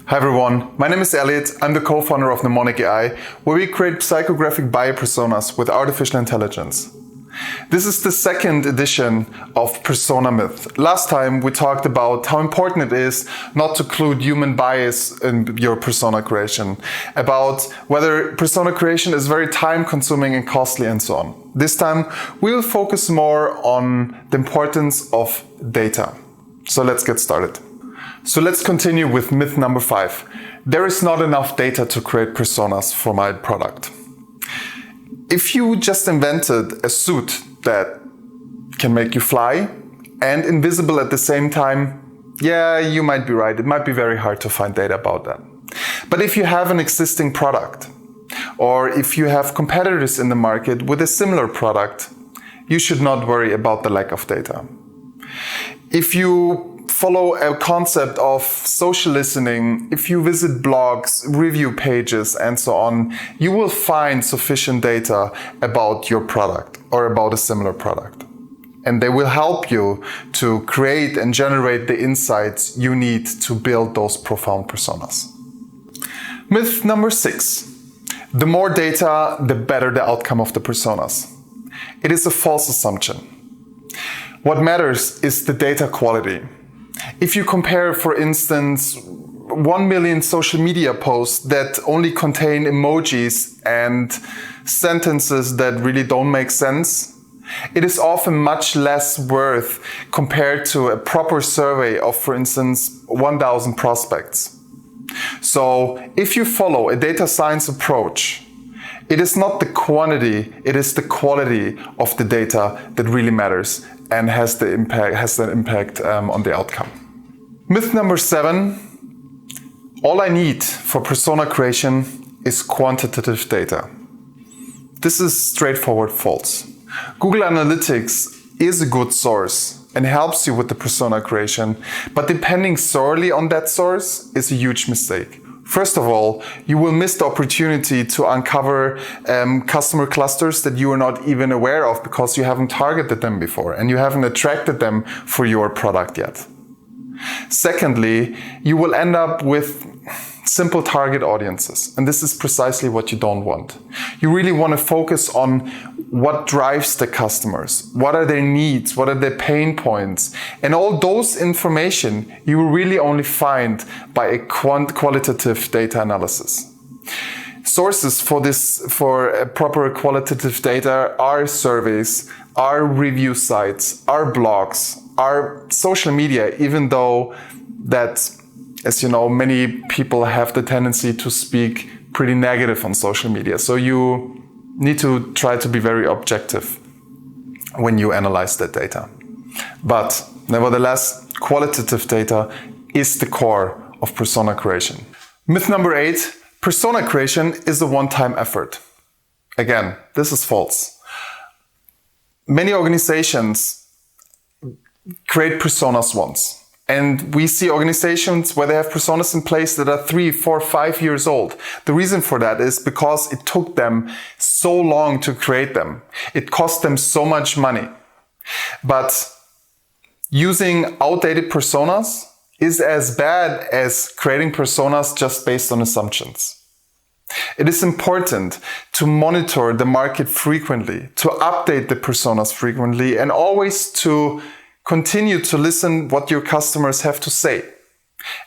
Hi everyone, my name is Elliot. I'm the co-founder of Mnemonic AI, where we create psychographic biopersonas with artificial intelligence. This is the second edition of Persona Myth. Last time we talked about how important it is not to include human bias in your persona creation, about whether persona creation is very time consuming and costly and so on. This time we will focus more on the importance of data. So let's get started. So let's continue with myth number 5. There is not enough data to create personas for my product. If you just invented a suit that can make you fly and invisible at the same time, yeah, you might be right. It might be very hard to find data about that. But if you have an existing product, or if you have competitors in the market with a similar product, you should not worry about the lack of data. If you follow a concept of social listening, if you visit blogs, review pages, and so on, you will find sufficient data about your product or about a similar product. And they will help you to create and generate the insights you need to build those profound personas. Myth number 6. The more data, the better the outcome of the personas. It is a false assumption. What matters is the data quality. If you compare, for instance, 1 million social media posts that only contain emojis and sentences that really don't make sense, it is often much less worth compared to a proper survey of, for instance, 1,000 prospects. So if you follow a data science approach, it is not the quantity, it is the quality of the data that really matters and has the impact on the outcome. Myth number 7. All I need for persona creation is quantitative data. This is straightforward false. Google Analytics is a good source and helps you with the persona creation, but depending solely on that source is a huge mistake. First of all, you will miss the opportunity to uncover customer clusters that you are not even aware of because you haven't targeted them before and you haven't attracted them for your product yet. Secondly, you will end up with simple target audiences, and this is precisely what you don't want. You really want to focus on what drives the customers, what are their needs, what are their pain points, and all those information you will really only find by a qualitative data analysis. Sources for a proper qualitative data are surveys, are review sites, are blogs, are social media, even though that, as you know, many people have the tendency to speak pretty negative on social media. So you need to try to be very objective when you analyze that data. But nevertheless, qualitative data is the core of persona creation. Myth number 8, persona creation is a one-time effort. Again, this is false. Many organizations create personas once. And we see organizations where they have personas in place that are 3, 4, 5 years old. The reason for that is because it took them so long to create them. It cost them so much money. But using outdated personas is as bad as creating personas just based on assumptions. It is important to monitor the market frequently, to update the personas frequently, and always to continue to listen what your customers have to say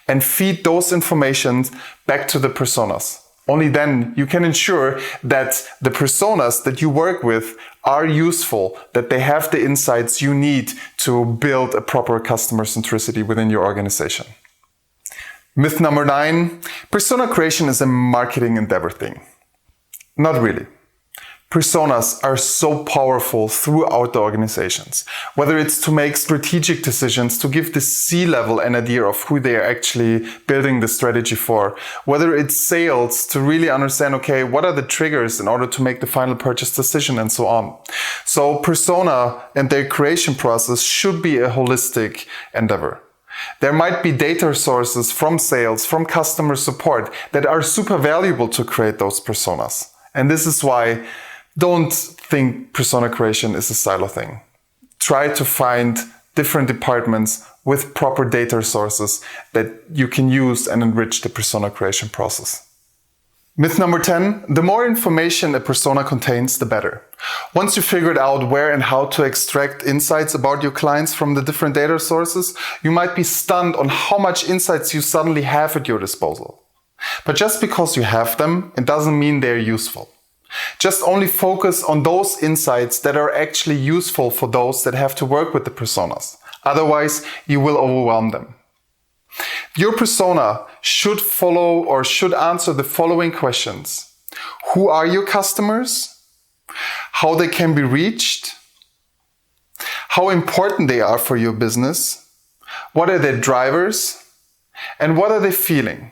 and feed those informations back to the personas. Only then you can ensure that the personas that you work with are useful, that they have the insights you need to build a proper customer centricity within your organization. Myth number 9, persona creation is a marketing endeavor thing. Not really. Personas are so powerful throughout the organizations. Whether it's to make strategic decisions, to give the C-level an idea of who they are actually building the strategy for. Whether it's sales, to really understand, okay, what are the triggers in order to make the final purchase decision and so on. So persona and their creation process should be a holistic endeavor. There might be data sources from sales, from customer support that are super valuable to create those personas. And this is why don't think persona creation is a silo thing. Try to find different departments with proper data sources that you can use and enrich the persona creation process. Myth number 10, the more information a persona contains, the better. Once you figured out where and how to extract insights about your clients from the different data sources, you might be stunned on how much insights you suddenly have at your disposal. But just because you have them, it doesn't mean they're useful. Just only focus on those insights that are actually useful for those that have to work with the personas. Otherwise, you will overwhelm them. Your persona should follow or should answer the following questions. Who are your customers? How they can be reached? How important they are for your business? What are their drivers? And what are they feeling?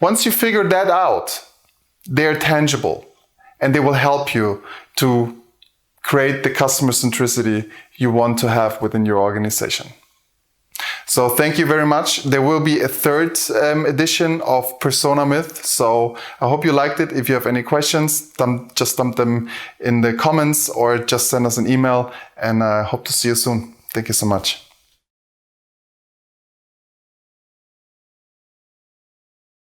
Once you figure that out, they're tangible and they will help you to create the customer centricity you want to have within your organization. So thank you very much. There will be a third edition of Persona Myth. So I hope you liked it. If you have any questions, just dump them in the comments or just send us an email, and I hope to see you soon. Thank you so much.